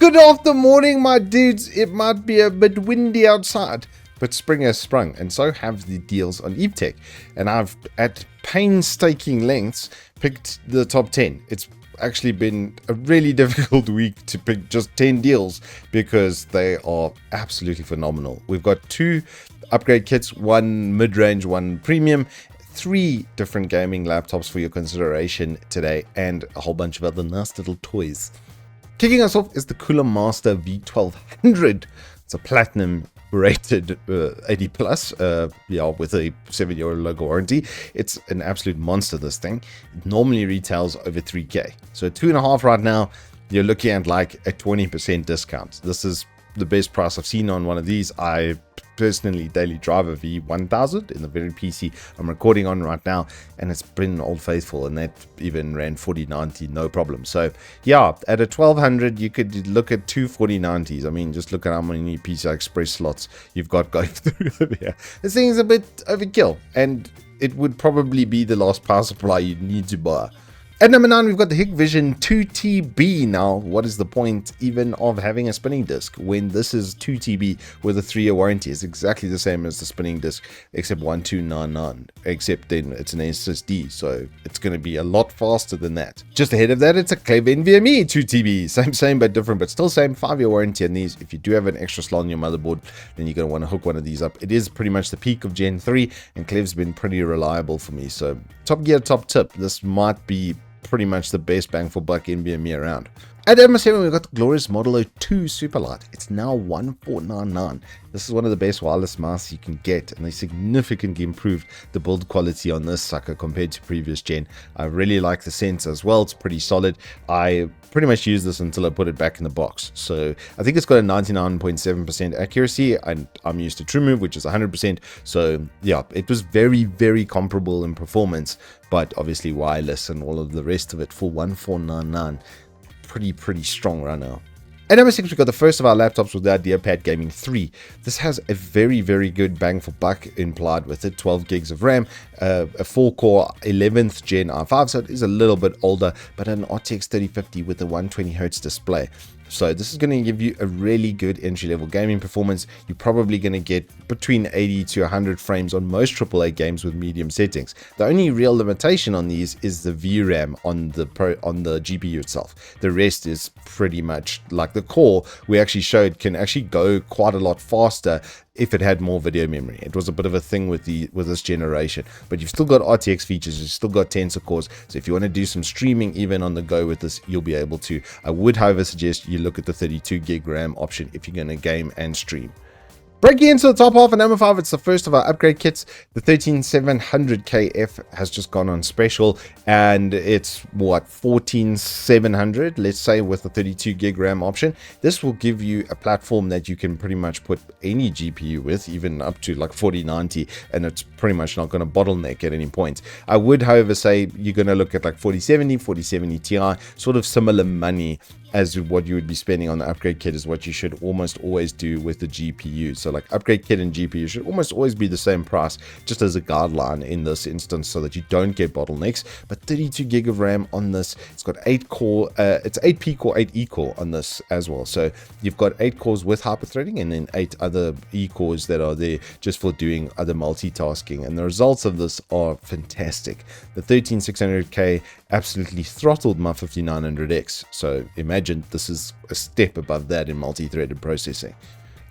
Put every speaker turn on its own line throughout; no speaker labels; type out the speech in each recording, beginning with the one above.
Good after morning, my dudes. It might be a bit windy outside, but spring has sprung, and so have the deals on Evetech. And I've, at painstaking lengths, picked the top 10. It's actually been a really difficult week to pick just 10 deals because they are absolutely phenomenal. We've got 2 upgrade kits, 1 mid-range, 1 premium, 3 different gaming laptops for your consideration today, and a whole bunch of other nice little toys. Kicking us off is the Coolermaster V1200. It's a platinum rated 80 plus, with a 7-year logo warranty. It's an absolute monster, this thing. It normally retails over 3K. So 2.5 right now, you're looking at like a 20% discount. This is the best price I've seen on one of these. I personally daily drive a V1000 in the very PC I'm recording on right now, and it's been Old Faithful, and that even ran 4090 no problem. So yeah, at a 1200 you could look at 2 4090s. I mean, just look at how many PCI Express slots you've got going through there. This thing is a bit overkill, and it would probably be the last power supply you need to buy. At number 9, we've got the Hikvision 2TB. Now, what is the point even of having a spinning disk when this is 2TB with a 3-year warranty? It's exactly the same as the spinning disk, except 1299, except then it's an SSD, so it's going to be a lot faster than that. Just ahead of that, it's a Klevv NVMe 2TB. Same, but different, but still same 5-year warranty on these. If you do have an extra slot on your motherboard, then you're going to want to hook one of these up. It is pretty much the peak of Gen 3, and Klevv's been pretty reliable for me. So, top gear, top tip. This might be pretty much the best bang for buck NVMe around. At number 7, we've got the glorious Model 02 Superlight. It's now 1499. This is one of the best wireless mice you can get, and they significantly improved the build quality on this sucker compared to previous gen. I really like the sensor as well. It's pretty solid. I pretty much use this until I put it back in the box. So I think it's got a 99.7% accuracy, and I'm used to TrueMove, which is 100%. So yeah, it was very, very comparable in performance, but obviously wireless and all of the rest of it for 1499. Pretty strong right now. At number 6, we've got the first of our laptops with the Ideapad Gaming 3. This has a very good bang for buck implied with it. 12 gigs of RAM, a 4-core 11th gen i5, so it is a little bit older, but an RTX 3050 with a 120Hz display. So this is going to give you a really good entry-level gaming performance. You're probably going to get between 80 to 100 frames on most AAA games with medium settings. The only real limitation on these is the VRAM on the GPU itself. The rest is pretty much like the core we actually showed can actually go quite a lot faster if it had more video memory. It was a bit of a thing with this generation, but you've still got RTX features, you've still got tensor cores, so if you want to do some streaming even on the go with this, you'll be able to. I would, however, suggest you look at the 32 gig RAM option if you're going to game and stream. Breaking into the top half at number 5, it's the first of our upgrade kits. The 13700KF has just gone on special, and it's what, 14700, let's say, with the 32 gig RAM option. This will give you a platform that you can pretty much put any GPU with, even up to like 4090, and it's pretty much not going to bottleneck at any point. I would, however, say you're going to look at like 4070 Ti, sort of similar money as what you would be spending on the upgrade kit is what you should almost always do with the GPU. So like upgrade kit and GPU should almost always be the same price, just as a guideline in this instance, so that you don't get bottlenecks. But 32 gig of RAM on this. It's got 8 core, it's 8P core, 8 E core on this as well. So you've got 8 cores with hyperthreading, and then 8 other E cores that are there just for doing other multitasking. And the results of this are fantastic. The 13600K absolutely throttled my 5900X. So imagine this is a step above that in multi-threaded processing.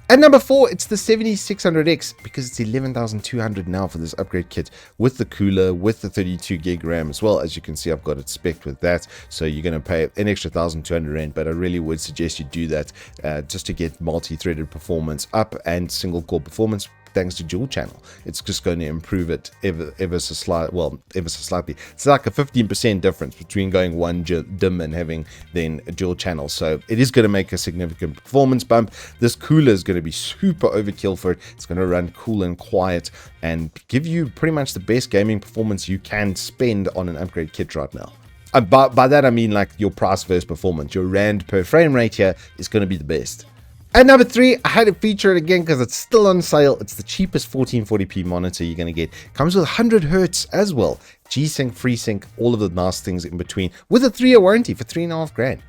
At number 4, it's the 7600X, because it's 11,200 now for this upgrade kit with the cooler, with the 32 gig RAM as well. As you can see, I've got it spec'd with that, so you're going to pay an extra 1,200 Rand, but I really would suggest you do that just to get multi-threaded performance up and single core performance. Thanks to dual channel, it's just going to improve it ever so slightly. It's like a 15% difference between going one DIMM and having then a dual channel, so it is going to make a significant performance bump. This cooler is going to be super overkill for it. It's going to run cool and quiet and give you pretty much the best gaming performance you can spend on an upgrade kit right now. And by that I mean like your price versus performance. Your rand per frame rate here is going to be the best. At number 3, I had to feature it again because it's still on sale. It's the cheapest 1440p monitor you're going to get. Comes with 100 Hz as well. G-Sync, FreeSync, all of the nice things in between, with a 3-year warranty for 3.5 grand.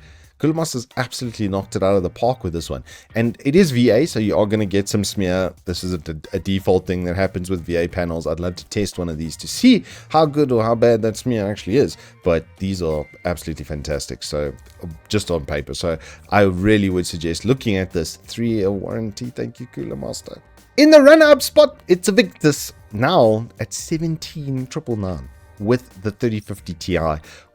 Coolermaster's absolutely knocked it out of the park with this one. And it is VA, so you are going to get some smear. This is a default thing that happens with VA panels. I'd love to test one of these to see how good or how bad that smear actually is. But these are absolutely fantastic. So just on paper. So I really would suggest looking at this. 3-year warranty. Thank you, Coolermaster. In the runner-up spot, it's a Victus, now at 17,999 with the 3050 Ti,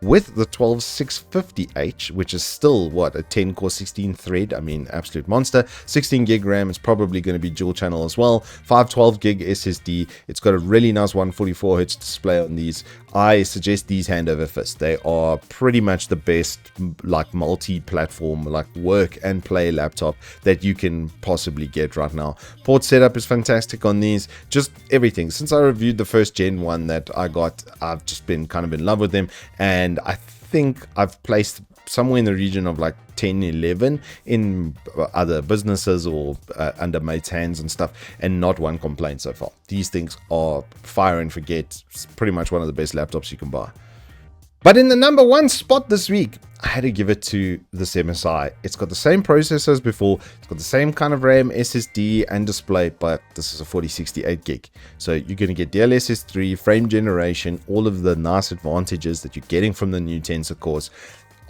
with the 12650H, which is still, what, a 10-core 16-thread, I mean, absolute monster. 16 gig RAM, it's probably going to be dual channel as well. 512 gig SSD, it's got a really nice 144Hz display on these. I suggest these hand over fist. They are pretty much the best, like, multi-platform, like, work and play laptop that you can possibly get right now. Port setup is fantastic on these, just everything. Since I reviewed the first gen one that I got, I've just been kind of in love with them, and I think I've placed somewhere in the region of like 10, 11 in other businesses or under mates' hands and stuff, and not one complaint so far. These things are fire and forget. It's pretty much one of the best laptops you can buy. But in the number one spot this week, I had to give it to this MSI. It's got the same processor as before. It's got the same kind of RAM, SSD, and display, but this is a 4068 gig. So you're going to get DLSS3, frame generation, all of the nice advantages that you're getting from the new Tensor cores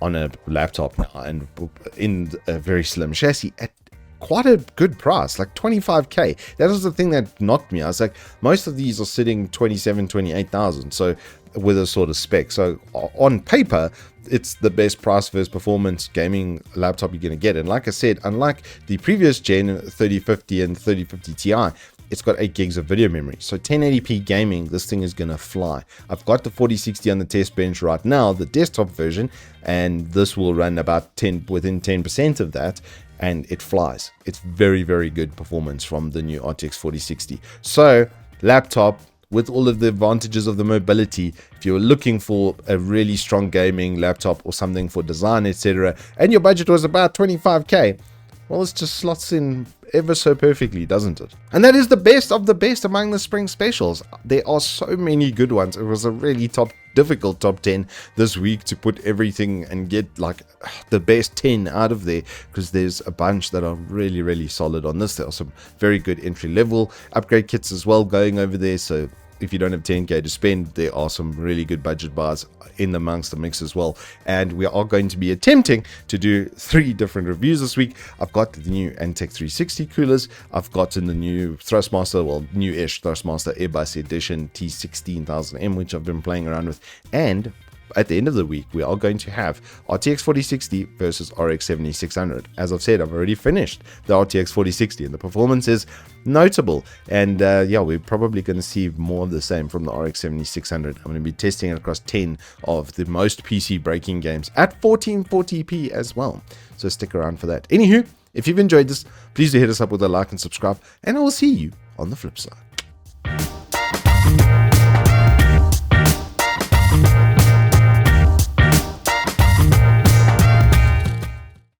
on a laptop now, and in a very slim chassis at quite a good price, like 25k. That was the thing that knocked me. I was like, most of these are sitting 27, 28,000. So with a sort of spec. So on paper, it's the best price versus performance gaming laptop you're going to get. And like I said, unlike the previous gen 3050 and 3050 Ti, it's got 8 gigs of video memory. So 1080p gaming, this thing is going to fly. I've got the 4060 on the test bench right now, the desktop version, and this will run about within 10% of that, and it flies. It's very, very good performance from the new RTX 4060. So laptop with all of the advantages of the mobility, if you're looking for a really strong gaming laptop or something for design, etc., and your budget was about 25k, well, it just slots in ever so perfectly, doesn't it? And that is the best of the best among the spring specials. There are so many good ones. It was a really difficult top 10 this week to put everything and get like the best 10 out of there, because there's a bunch that are really, really solid on this. There are some very good entry level upgrade kits as well going over there. So if you don't have 10k to spend, there are some really good budget bars in amongst the mix as well. And we are going to be attempting to do 3 different reviews this week. I've got the new Evetech 360 coolers. I've gotten the new Thrustmaster, well, new-ish Thrustmaster Airbus Edition T16000M, which I've been playing around with. And at the end of the week, we are going to have RTX 4060 versus RX 7600. As I've said, I've already finished the RTX 4060, and the performance is notable. And yeah, we're probably going to see more of the same from the RX 7600. I'm going to be testing it across 10 of the most PC breaking games at 1440p as well. So stick around for that. Anywho, if you've enjoyed this, please do hit us up with a like and subscribe, and I will see you on the flip side.